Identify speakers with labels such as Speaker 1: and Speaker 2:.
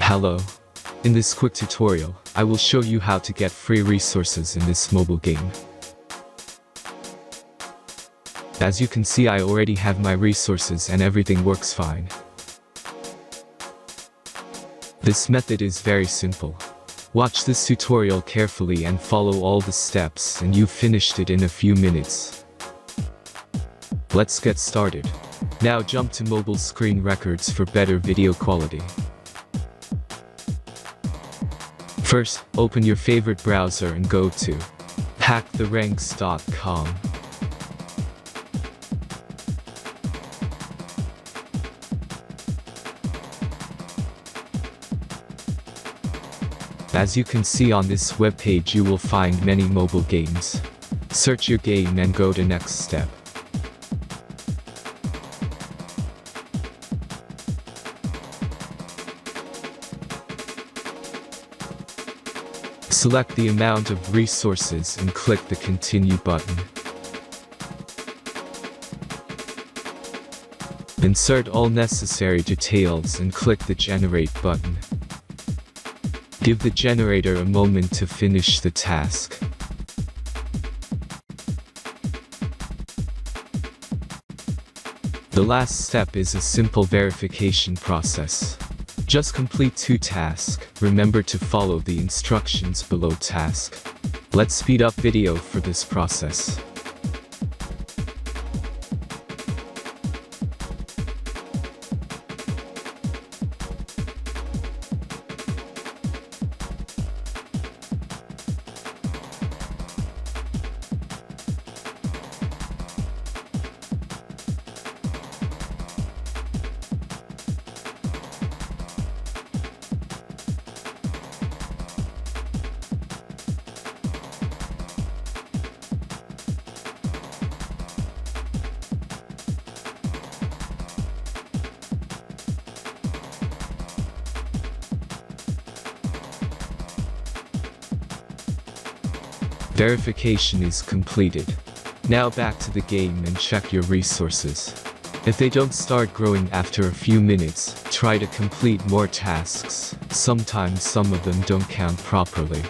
Speaker 1: Hello. In this quick tutorial, I will show you how to get free resources in this mobile game. As you can see, I already have my resources and everything works fine. This method is very simple. Watch this tutorial carefully and follow all the steps and you've finished it in a few minutes. Let's get started. Now jump to mobile screen records for better video quality. First, open your favorite browser and go to hacktheranks.com. As you can see on this webpage, you will find many mobile games. Search your game and go to next step. Select the amount of resources and click the Continue button. Insert all necessary details and click the Generate button. Give the generator a moment to finish the task. The last step is a simple verification process. Just complete 2 tasks. Remember to follow the instructions below task. Let's speed up video for this process. Verification is completed. Now back to the game and check your resources. If they don't start growing after a few minutes, try to complete more tasks. Sometimes some of them don't count properly.